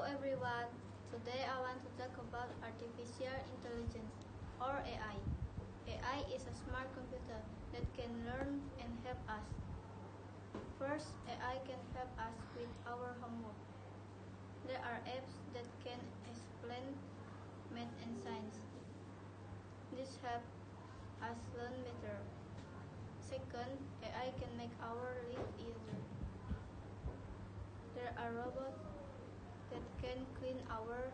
everyone, today I want to talk about artificial intelligence or AI. AI is a smart computer that can learn and help us. First, AI can help us with our homework. There are apps that can explain math and science. This helps us learn better. Second, AI can make our life easier. There are robots that can clean our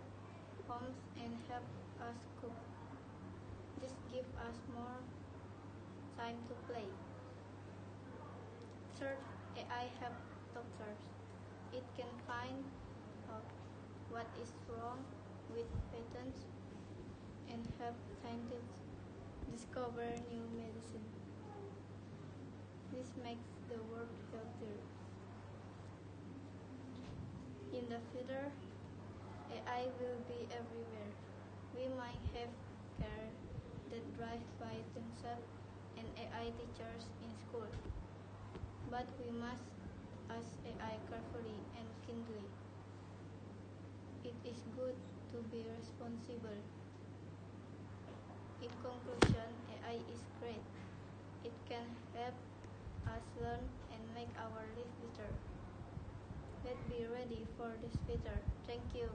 homes and help us cook. This gives us more time to play. Third, AI helps doctors. It can find out what is wrong with patients and help scientists discover new medicine. This makes the world healthier. In the future, AI will be everywhere. We might have cars that drive by themselves and AI teachers in school. But we must ask AI carefully and kindly. It is good to be responsible. In conclusion, AI is great. It can help us learn and make our life better. Let's be ready for this future. Thank you.